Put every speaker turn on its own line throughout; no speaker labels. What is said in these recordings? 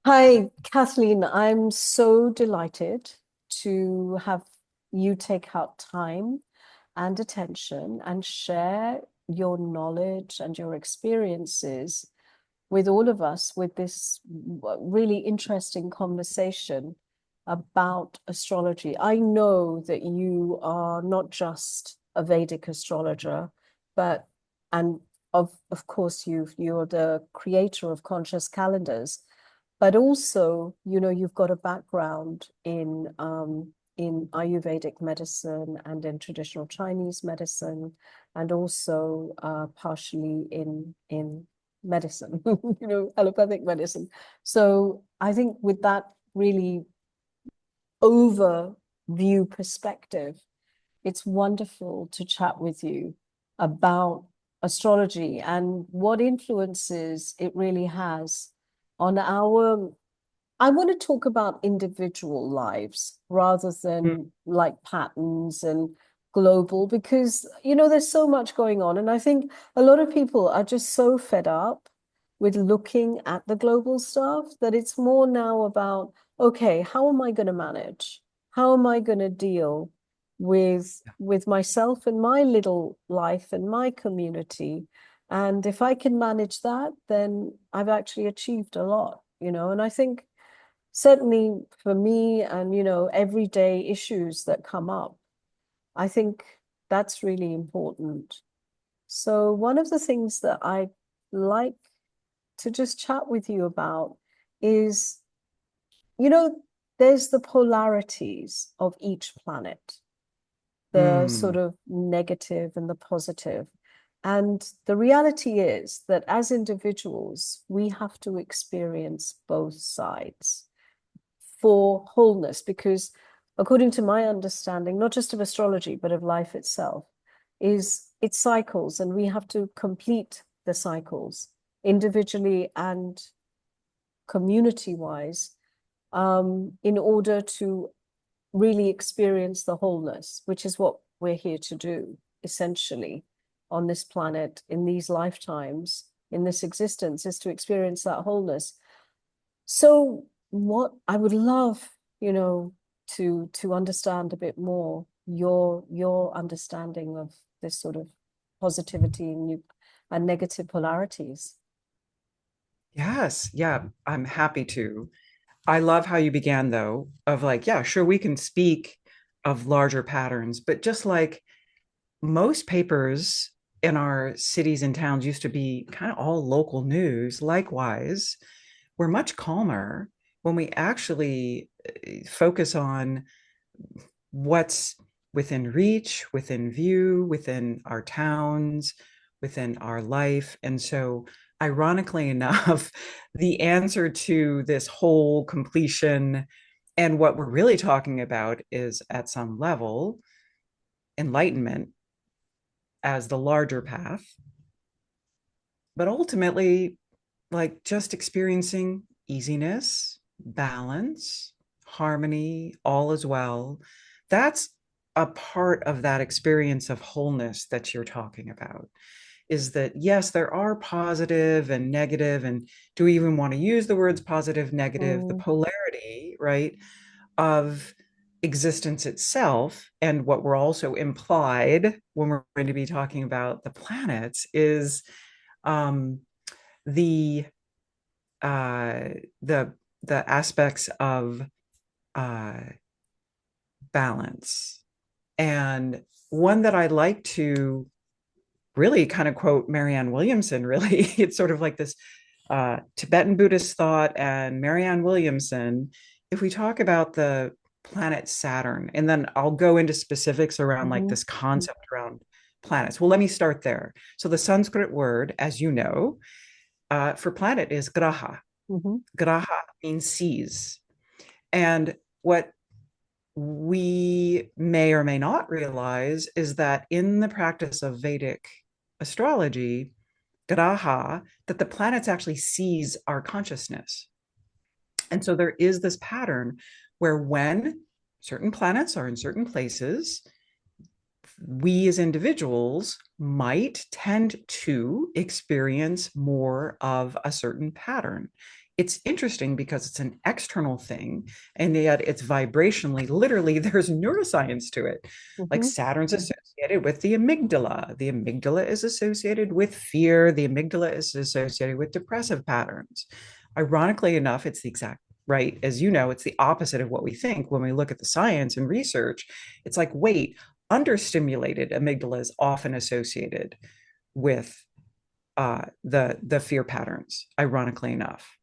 Hi, Kathleen. I'm so delighted to have you take out time and attention and share your knowledge and your experiences with all of us with this really interesting conversation about astrology. I know that you are not just a Vedic astrologer, but and of course you're the creator of conscious calendars, but also, you've got a background in Ayurvedic medicine and in traditional Chinese medicine, and also partially in medicine, allopathic medicine. So I think with that really overview perspective, it's wonderful to chat with you about astrology and what influences it really has on our. I want to talk about individual lives rather
Mm.
than like patterns and global, because there's so much going on, and I think a lot of people are just so fed up with looking at the global stuff that it's more now about, okay, how am I going to manage? How am I going to deal with myself and my little life and my community? And if I can manage that, then I've actually achieved a lot, and I think certainly for me and everyday issues that come up, I think that's really important. So one of the things that I like to just chat with you about is, you know there's the polarities of each planet, the sort
Mm.
of negative and the positive. And the reality is that as individuals, we have to experience both sides for wholeness, because according to my understanding, not just of astrology, but of life itself, is it cycles, and we have to complete the cycles individually and community wise, in order to really experience the wholeness, which is what we're here to do, essentially, on this planet, in these lifetimes, in this existence, is to experience that wholeness. So what I would love, to understand a bit more your understanding of this sort of positivity and negative polarities.
Yes, yeah, I'm happy to. I love how you began though, of like, yeah, sure, we can speak of larger patterns, but just like most papers in our cities and towns used to be kind of all local news, likewise, we're much calmer when we actually focus on what's within reach, within view, within our towns, within our life. And so, ironically enough, the answer to this whole completion and what we're really talking about is at some level enlightenment as the larger path, but ultimately, like just experiencing easiness, balance, harmony, all is well. That's a part of that experience of wholeness that you're talking about. Is that yes, there are positive and negative, and do we even want to use the words positive, negative, the
Mm,
polarity, right, of existence itself? And what we're also implied when we're going to be talking about the planets is um, the uh, the the aspects of uh, balance. And one that I like to really kind of quote Marianne Williamson, really, it's sort of like this Tibetan Buddhist thought and Marianne Williamson. If we talk about the planet Saturn, and then I'll go into specifics around like
mhm,
this concept around planets. Well, let me start there. So the Sanskrit word, as you know, for planet is graha.
mhm,
Graha means seas. And what we may or may not realize is that in the practice of Vedic astrology, graha, that the planets actually seize our consciousness. And so there is this pattern where when certain planets are in certain places, we as individuals might tend to experience more of a certain pattern. It's interesting because it's an external thing, and yet it's vibrationally, literally, there's neuroscience to it. Like
Hmm.
Saturn's associated with the amygdala. The amygdala is associated with fear. The amygdala is associated with depressive patterns. Ironically enough, it's the exact right. As you know, it's the opposite of what we think when we look at the science and research. It's like, wait, understimulated amygdala is often associated with the fear patterns, ironically enough,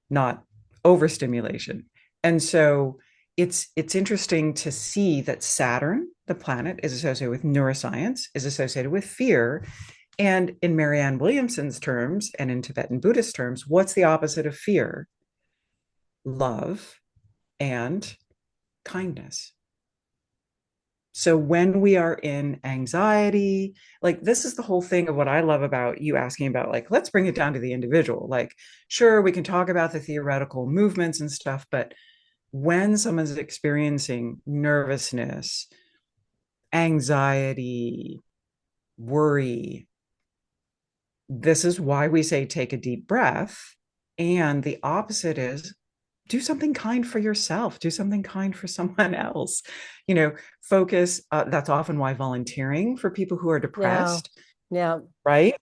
not overstimulation. And so it's interesting to see that Saturn, the planet, is associated with neuroscience, is associated with fear. And in Marianne Williamson's terms and in Tibetan Buddhist terms, what's the opposite of fear? Love and kindness. So when we are in anxiety, like this is the whole thing of what I love about you asking about, like, let's bring it down to the individual. Like, sure, we can talk about the theoretical movements and stuff, but when someone's experiencing nervousness, anxiety, worry, this is why we say take a deep breath. And the opposite is do something kind for yourself, do something kind for someone else, you know, focus. That's often why volunteering for people who are
Yeah,
depressed,
yeah,
right?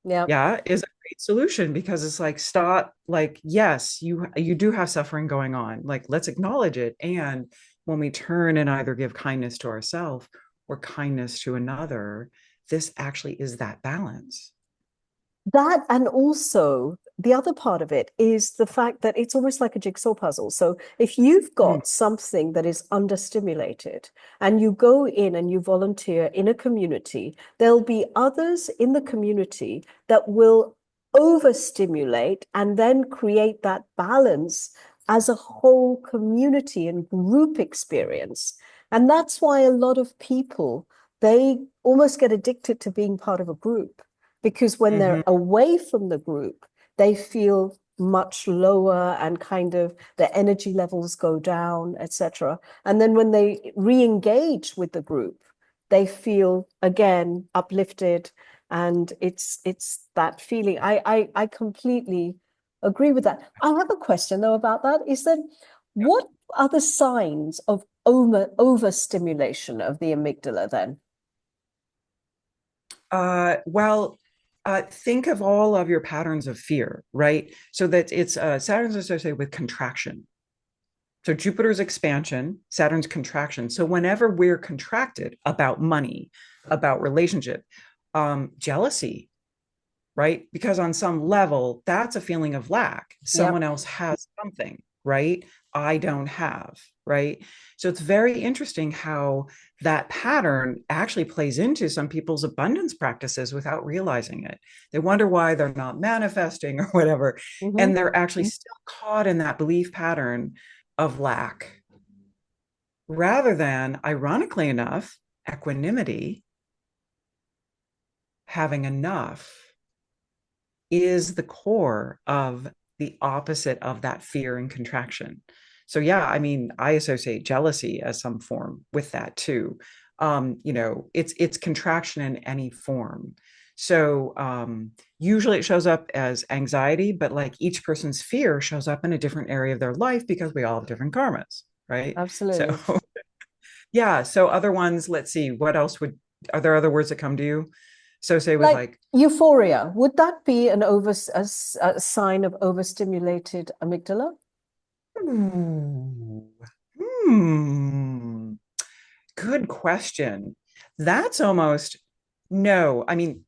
yeah.
Yeah, is a great solution because it's like, stop, like, yes, you do have suffering going on, like, let's acknowledge it. And when we turn and either give kindness to ourselves or kindness to another, this actually is that balance.
That, and also the other part of it is the fact that it's almost like a jigsaw puzzle. So if you've
Mm,
got something that is understimulated and you go in and you volunteer in a community, there'll be others in the community that will overstimulate and then create that balance as a whole community and group experience. And that's why a lot of people, they almost get addicted to being part of a group, because when they're
mhm.
away from the group, they feel much lower and kind of their energy levels go down, etc. And then when they re-engage with the group, they feel again uplifted, and it's that feeling. I completely agree with that. I have a question though about that. Is that what are the signs of overstimulation of the amygdala then?
Well, think of all of your patterns of fear, right? So that it's Saturn's associated with contraction. So Jupiter's expansion, Saturn's contraction. So whenever we're contracted about money, about relationship, jealousy, right? Because on some level, that's a feeling of lack. Someone
Yep.
else has something, right? I don't have, right? So it's very interesting how that pattern actually plays into some people's abundance practices without realizing it. They wonder why they're not manifesting or whatever. And
Mm-hmm.
they're actually still caught in that belief pattern of lack rather than, ironically enough, equanimity, having enough is the core of the opposite of that fear and contraction. So yeah, I mean, I associate jealousy as some form with that too. You know, it's contraction in any form. So usually it shows up as anxiety, but like each person's fear shows up in a different area of their life because we all have different karmas, right? So
Absolutely.
yeah, so other ones, let's see, what else would, are there other words that come to you associated with
Like
like,
euphoria, would that be a sign of overstimulated amygdala?
ooh, hmm, good question. That's almost no. I mean,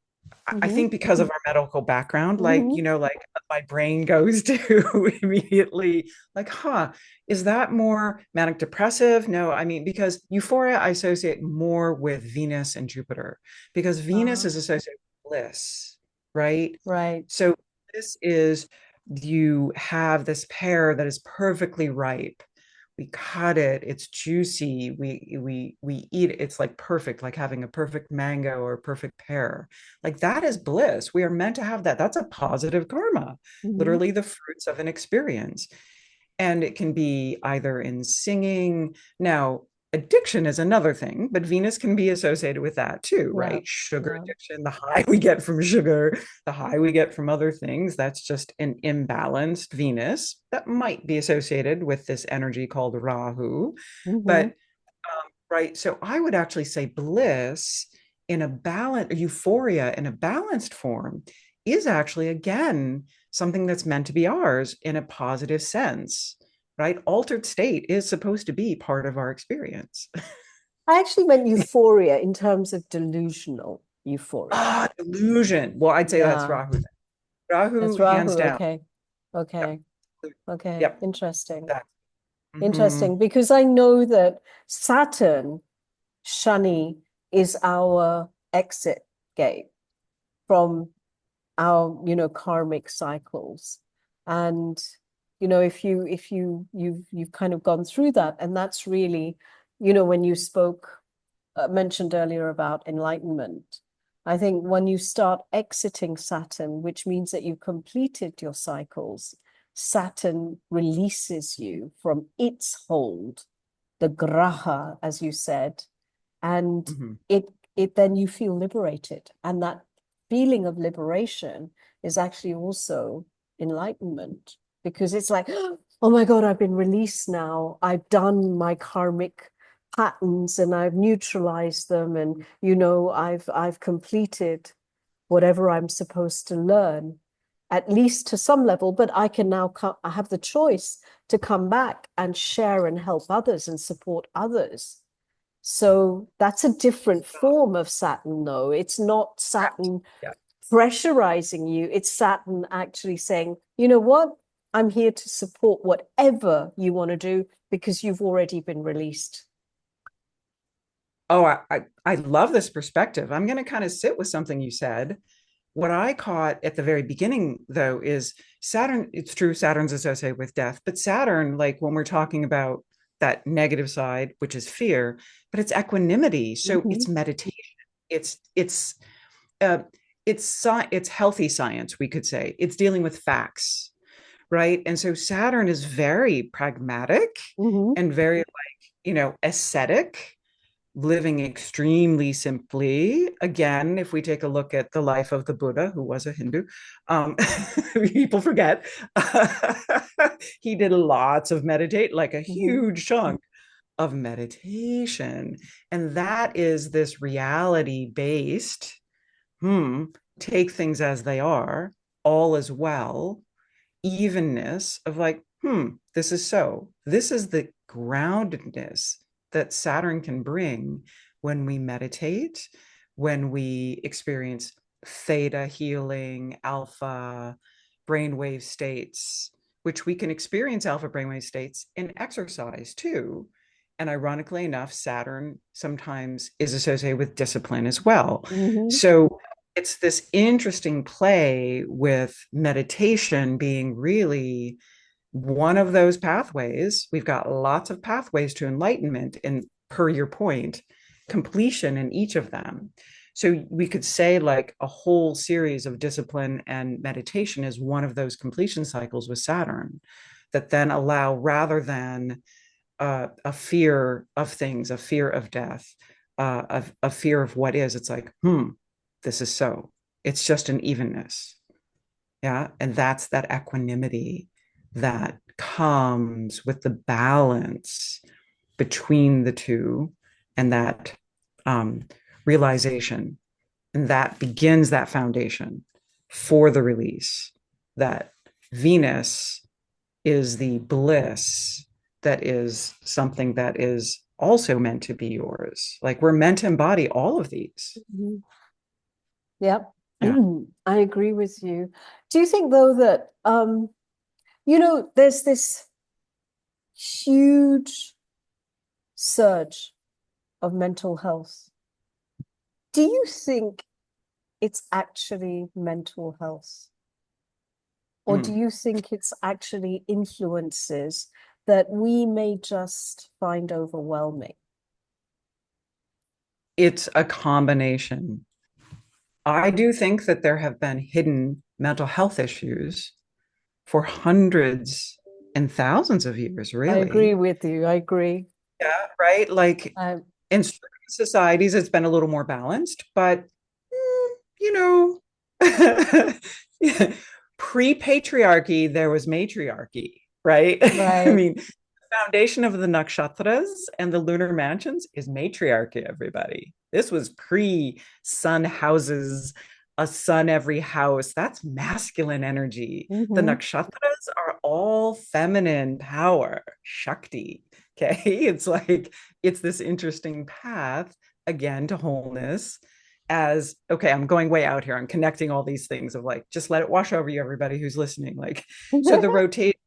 I
Mm-hmm.
think because of our medical background, like,
Mm-hmm.
you know, like my brain goes to immediately like, huh, is that more manic depressive? No, I mean, because euphoria I associate more with Venus and Jupiter because Venus is associated with bliss, right?
Right.
So this is you have this pear that is perfectly ripe. We cut it, it's juicy, we eat it, it's like perfect, like having a perfect mango or a perfect pear. Like that is bliss. We are meant to have that. That's a positive karma,
Mm-hmm.
literally the fruits of an experience. And it can be either in singing. Now, Addiction is another thing, but Venus can be associated with that too,
Yeah.
right? Sugar
Yeah.
addiction, the high we get from sugar, the high we get from other things, that's just an imbalanced Venus that might be associated with this energy called Rahu.
Mm-hmm.
But right, so I would actually say bliss in a balance, euphoria in a balanced form is actually, again, something that's meant to be ours in a positive sense, right? Altered state is supposed to be part of our experience.
I actually meant euphoria in terms of delusional euphoria.
Ah, delusion. Well, I'd say that's
Yeah,
Rahu.
that's
Rahu, hands
Rahu.
down.
Okay.
Yep.
Okay. Okay.
Yep.
Interesting.
That. Mhm.
Interesting. Because I know that Saturn, Shani, is our exit gate from our, karmic cycles. And, if you've kind of gone through that, and that's really, when you mentioned earlier about enlightenment. I think when you start exiting Saturn, which means that you've completed your cycles, Saturn releases you from its hold, the graha, as you said, and
Mhm.
it then you feel liberated. And that feeling of liberation is actually also enlightenment because it's like, oh my God, I've been released now. I've done my karmic patterns and I've neutralized them, and I've completed whatever I'm supposed to learn, at least to some level. But I can now I have the choice to come back and share and help others and support others. So that's a different form of Saturn, though. It's not Saturn
Yeah.
pressurizing you. It's Saturn actually saying, you know what? I'm here to support whatever you want to do because you've already been released.
Oh, I love this perspective. I'm going to kind of sit with something you said. What I caught at the very beginning, though, is Saturn. It's true, Saturn's associated with death, but Saturn, like when we're talking about that negative side, which is fear, but it's equanimity. So
Mm-hmm.
it's meditation. It's uh, it's healthy science, we could say. It's dealing with facts, right? And so Saturn is very pragmatic
Mm-hmm.
and very ascetic, living extremely simply. Again, if we take a look at the life of the Buddha, who was a Hindu, um, people forget he did lots of meditate, like a
Mm-hmm.
huge chunk of meditation. And that is this reality based, hmm, take things as they are, all is well, evenness of like, this is so. This is the groundedness that Saturn can bring when we meditate, when we experience theta healing, alpha brainwave states, which we can experience alpha brainwave states in exercise too. And ironically enough, Saturn sometimes is associated with discipline as well.
Mm-hmm.
So it's this interesting play with meditation being really one of those pathways. We've got lots of pathways to enlightenment, and per your point, completion in each of them. So we could say like a whole series of discipline and meditation is one of those completion cycles with Saturn that then allow, rather than a fear of things, a fear of death, a fear of what is, it's like, this is so. It's just an evenness. Yeah. And that's that equanimity that comes with the balance between the two and that um, realization. And that begins that foundation for the release that Venus is the bliss that is something that is also meant to be yours. Like we're meant to embody all of these.
Mm-hmm. Yep.
Yeah.
I agree with you. Do you think though that there's this huge surge of mental health? Do you think it's actually mental health? Or do
Mm.
you think it's actually influences that we may just find overwhelming?
It's a combination. I do think that there have been hidden mental health issues for hundreds and thousands of years,
I agree
really.
with you. I agree.
Yeah, right. Like
Um,
in certain societies, it's been a little more balanced, but you know, pre-patriarchy, there was matriarchy, right? I
right.
mean, the foundation of the nakshatras and the lunar mansions is matriarchy, everybody. This was pre-sun houses, a sun every house. That's masculine energy. The
Hmm.
nakshatras are all feminine power, Shakti. Okay. It's like, it's this interesting path again to wholeness as okay, I'm going way out here. I'm connecting all these things of like, just let it wash over you, everybody who's listening. Like, so the rotate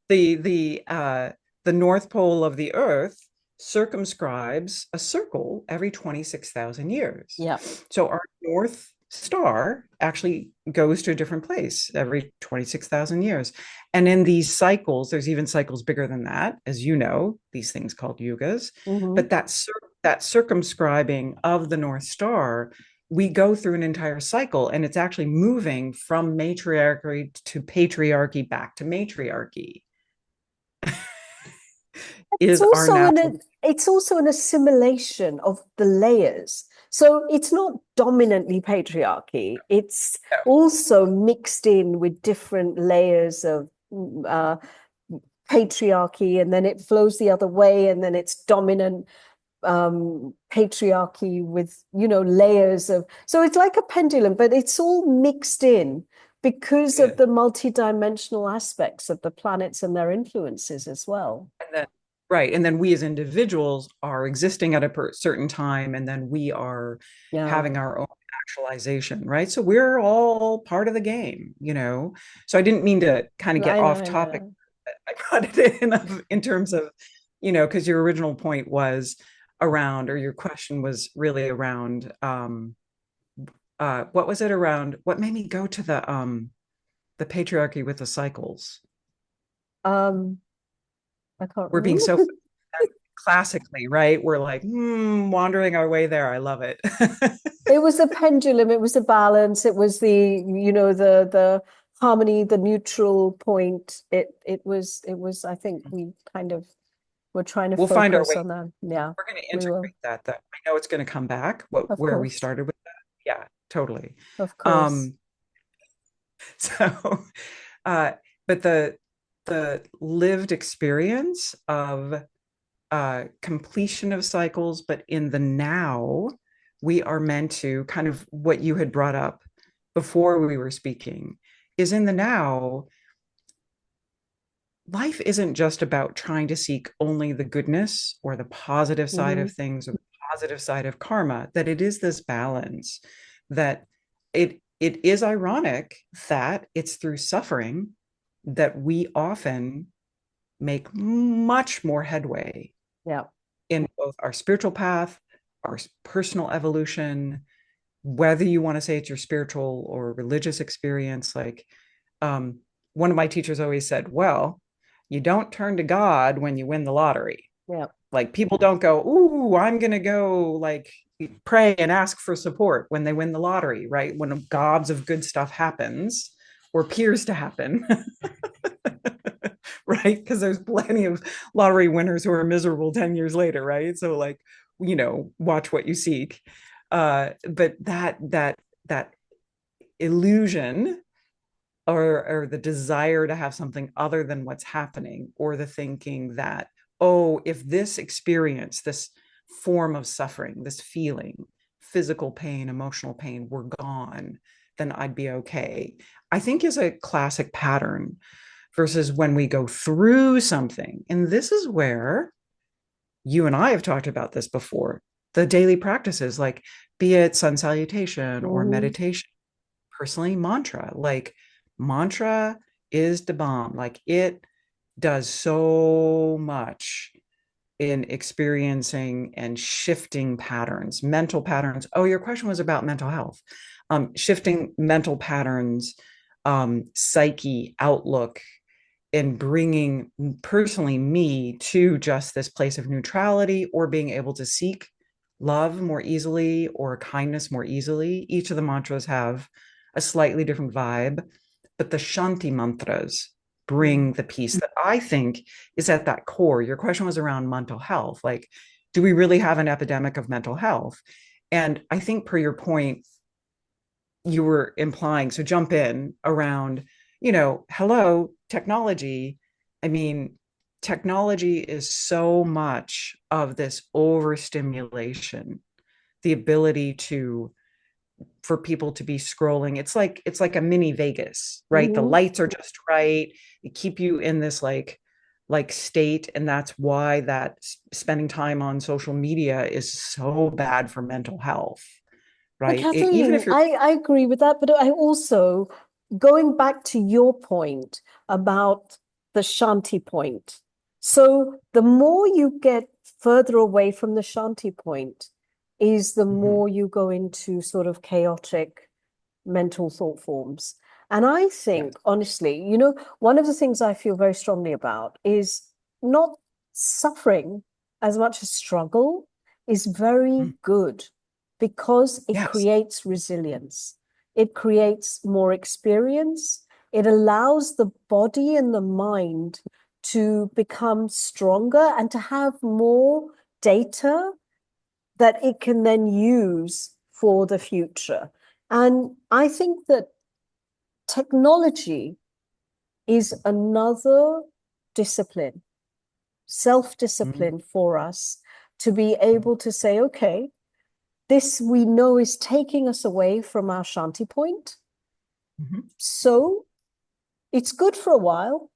the the North Pole of the Earth circumscribes a circle every 26,000 years.
Yeah.
So our North Star actually goes to a different place every 26,000 years. And in these cycles, there's even cycles bigger than that, as you know, these things called yugas.
Hmm.
But that circumscribing of the North Star, we go through an entire cycle, and it's actually moving from matriarchy to patriarchy back to matriarchy
It's
is our
also
natural.
it's also an assimilation of the layers. So it's not dominantly patriarchy. It's also mixed in with different layers of uh, patriarchy, and then it flows the other way, and then it's dominant patriarchy with, layers of. So it's like a pendulum, but it's all mixed in because of
Yeah.
the multidimensional aspects of the planets and their influences as well.
And then, right. And then we as individuals are existing at a certain time, and then we are
Yeah,
having our own actualization, right? So we're all part of the game, you know? So I didn't mean to kind of get
I know,
off
I
topic.
know.
I brought it in terms of, because your original point was around, or your question was really around, what was it around? What made me go to the patriarchy with the cycles?
Um, I can't
We're being
remember.
so classically, right? We're like, wandering our way there. I love it.
It was the pendulum, it was the balance, it was the harmony, the neutral point. It was, I think we kind of were trying to
We'll find our
focus
way.
on that. Yeah,
We're going to
we will.
integrate that, though. I know it's going to come back,
Of
where we
course.
started with that. Yeah, totally.
Of course.
Um, so, uh, but the lived experience of completion of cycles, but in the now, we are meant to kind of what you had brought up before we were speaking is in the now. Life isn't just about trying to seek only the goodness or the positive side
Hmm.
of things or the positive side of karma, that it is this balance that it is ironic that it's through suffering that we often make much more headway
Yeah.
in both our spiritual path, our personal evolution, whether you want to say it's your spiritual or religious experience. Like, um, one of my teachers always said, well, you don't turn to God when you win the lottery.
Yeah.
Like, people don't go, ooh, I'm going to go like pray and ask for support when they win the lottery, right? When gobs of good stuff happens or appears to happen, right? Because there's plenty of lottery winners who are miserable 10 years later, right? So, like, watch what you seek. But that illusion, or the desire to have something other than what's happening, or the thinking that, oh, if this experience, this form of suffering, this feeling, physical pain, emotional pain, were gone, then I'd be okay, I think is a classic pattern versus when we go through something. And this is where you and I have talked about this before, the daily practices, like be it sun salutation or
Hmm.
meditation, personally mantra. Like, mantra is the bomb. Like, it does so much in experiencing and shifting patterns, mental patterns. Oh, your question was about mental health. Shifting mental patterns, psyche, outlook, and bringing personally me to just this place of neutrality, or being able to seek love more easily or kindness more easily. Each of the mantras have a slightly different vibe, but the Shanti mantras bring the peace that I think is at that core. Your question was around mental health. Like, do we really have an epidemic of mental health? And I think, per your point, you were implying, so jump in around, hello, technology. I mean, technology is so much of this overstimulation, the ability to for people to be scrolling. It's like a mini Vegas, right? The
Mm-hmm.
lights are just right. They keep you in this like state, and that's why that spending time on social media is so bad for mental health,
But
right? Even
Kathleen,
if you're
I agree with that, but I also, going back to your point about the shanti point. So the more you get further away from the shanti point, is the
Mhm,
more you go into sort of chaotic mental thought forms. And I
yes.
think, honestly, one of the things I feel very strongly about is not suffering as much as struggle is very
Mm,
good because it
yes.
creates resilience. It creates more experience. It allows the body and the mind to become stronger and to have more data that it can then use for the future. And I think that technology is another discipline,
Mm,
self-discipline for us to be
mm,
able to say, okay, this we know is taking us away from our shanti point.
mhm.
So it's good for a while.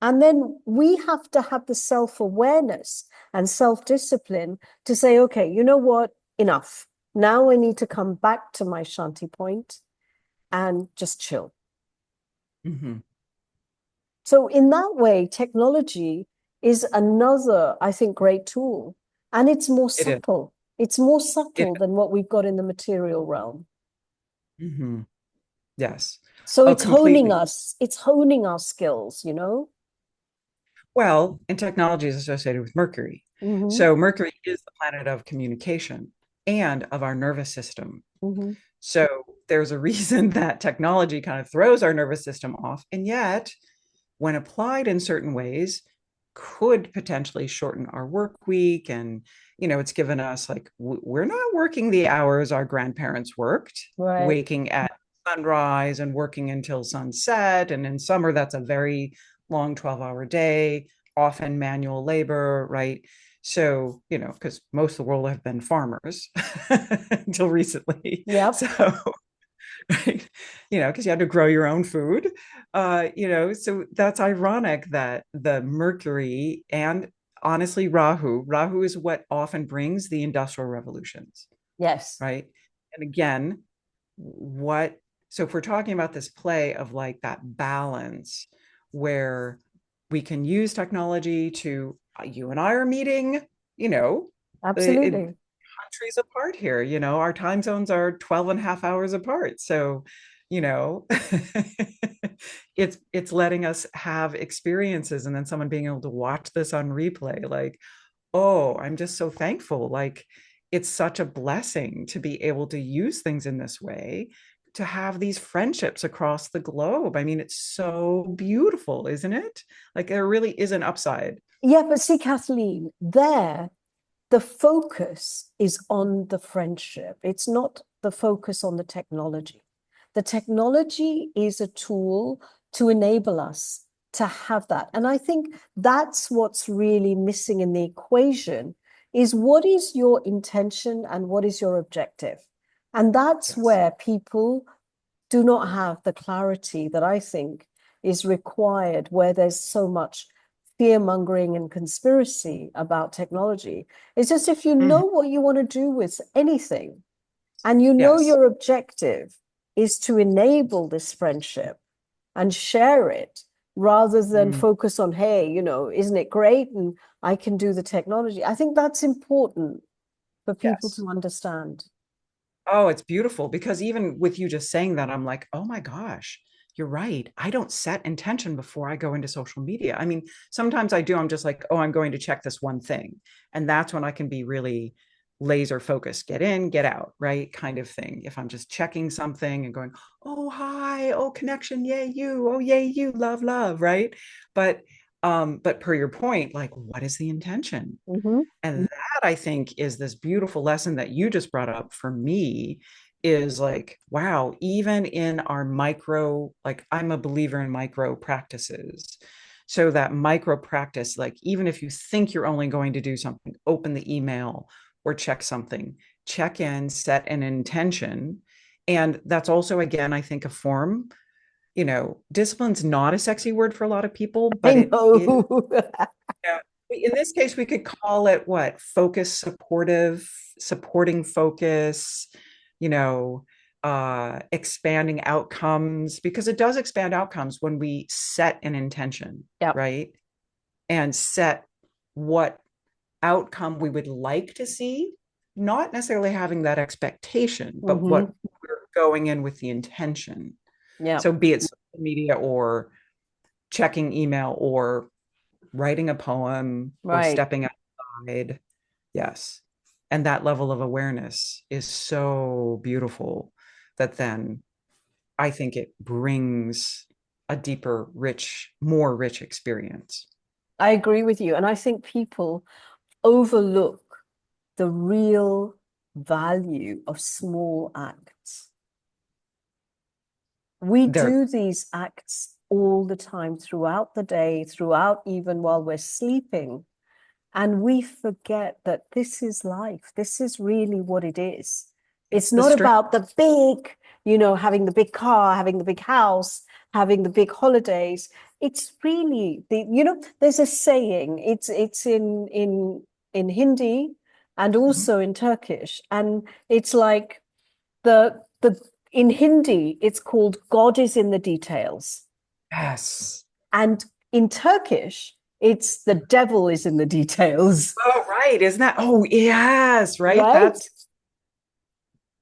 And then we have to have the self-awareness and self-discipline to say, okay, you know what? Enough. Now I need to come back to my shanti point and just chill.
Mhm.
So in that way, technology is another, I think, great tool. And it's more
It is.
subtle. It's more
It
subtle than what we've got in the material realm.
Mhm. Yes.
So
Oh,
it's honing
completely.
us, it's honing our skills.
Well, and technology is associated with Mercury.
Mm-hmm,
So Mercury is the planet of communication and of our nervous system.
mm-hmm.
So there's a reason that technology kind of throws our nervous system off. And yet, when applied in certain ways, could potentially shorten our work week. And, it's given us like, we're not working the hours our grandparents worked,
Right.
waking at sunrise and working until sunset. And in summer, that's a very long 12-hour day, often manual labor, right? So, because most of the world have been farmers until recently.
Yep.
So, right, because you had to grow your own food. So that's ironic that the Mercury and honestly Rahu is what often brings the industrial revolutions,
Yes.
right? And again, what so if we're talking about this play of like that balance where we can use technology to you and I are meeting, you know, it,
Absolutely.
countries apart here. Our time zones are 12 and a half hours apart. So, you know, it's letting us have experiences and then someone being able to watch this on replay. Like, oh, I'm just so thankful. Like, it's such a blessing to be able to use things in this way, to have these friendships across the globe. I mean, it's so beautiful, isn't it? Like, there really is an upside.
Yeah, but see, Kathleen, there, the focus is on the friendship. It's not the focus on the technology. The technology is a tool to enable us to have that. And I think that's what's really missing in the equation is what is your intention and what is your objective? And that's
Yes.
where people do not have the clarity that I think is required, where there's so much fear mongering and conspiracy about technology. It's just if you
Mhm.
know what you want to do with anything and you know
Yes.
your objective is to enable this friendship and share it rather than
Mm,
focus on, hey, isn't it great? And I can do the technology. I think that's important for people
yes.
to understand.
Oh, it's beautiful because even with you just saying that, I'm like, oh my gosh, you're right. I don't set intention before I go into social media. I mean, sometimes I do. I'm just like, oh, I'm going to check this one thing. And that's when I can be really laser focus, get in, get out, right? Kind of thing. If I'm just checking something and going, oh, hi, oh, connection, yay, you, oh, yay, you, love, love, right? But per your point, like, what is the intention?
Hmm.
And that I think is this beautiful lesson that you just brought up for me is like, wow, even in our micro, like I'm a believer in micro practices. So that micro practice, like even if you think you're only going to do something, open the email or check something, check in, set an intention. And that's also, again, I think a form, discipline's not a sexy word for a lot of people,
I
but it is.
know.
Yeah. In this case, we could call it what? Focus, supportive, supporting focus, you know, expanding outcomes, because it does expand outcomes when we set an intention,
Yep.
right? And set what outcome we would like to see, not necessarily having that expectation, but
Hmm.
what we're going in with the intention.
Yep.
So be it social media or checking email or writing a poem or
Right.
stepping outside. Yes. And that level of awareness is so beautiful that then I think it brings a deeper, rich, more rich experience.
I agree with you. And I think people overlook the real value of small acts. We
There,
do these acts all the time throughout the day, throughout even while we're sleeping. And we forget that this is life. This is really what it is.
it's
It's
the
not
string.
about the big, having the big car, having the big house, having the big holidays. It's really there's a saying, it's in Hindi and
Mhm.
also in Turkish. And it's like the in Hindi, it's called God is in the details.
Yes.
And in Turkish, it's the devil is in the details,
Oh, right. Isn't that? Oh, yes. Right.
right?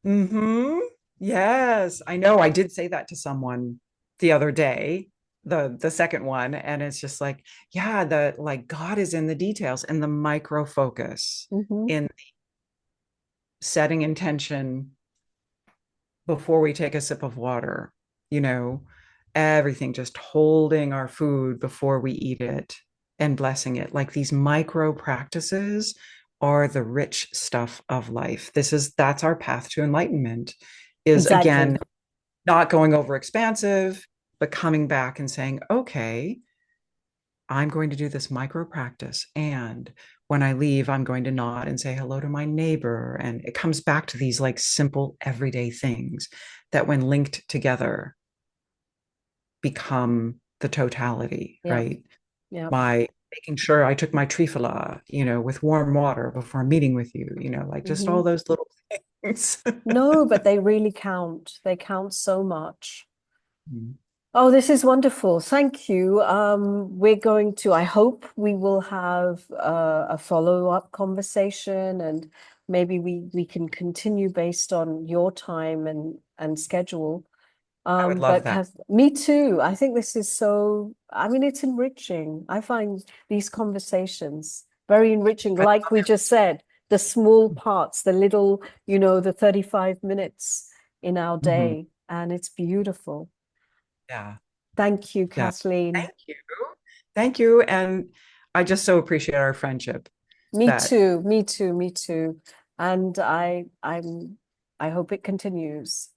Mm-hmm. Yes. I know. I did say that to someone the other day, the second one, and it's just like, yeah, the like God is in the details and the micro focus
Hmm.
in setting intention before we take a sip of water, you know, everything, just holding our food before we eat it and blessing it. Like these micro practices are the rich stuff of life. That's our path to enlightenment, is
Exactly.
again, not going over expansive, but coming back and saying, okay, I'm going to do this micro practice. And when I leave, I'm going to nod and say hello to my neighbor. And it comes back to these like simple everyday things that, when linked together, become the totality,
Yeah.
right?
Yeah.
My making sure I took my trifala, with warm water before meeting with you, like just
Hmm.
all those little things.
No, but they really count. They count so much. Oh, this is wonderful. Thank you. I hope we will have a follow-up conversation, and maybe we can continue based on your time and schedule.
I would love
But
that.
me too. I think this is I mean, it's enriching. I find these conversations very enriching.
I
Like
love
we just said, the small parts, the little, the 35 minutes in our
it. Mhm.
day, and it's beautiful.
Yeah.
Thank you,
Yeah.
Kathleen.
Thank you. Thank you. And I just so appreciate our friendship
Me
that
too, me too, me too. And I hope it continues.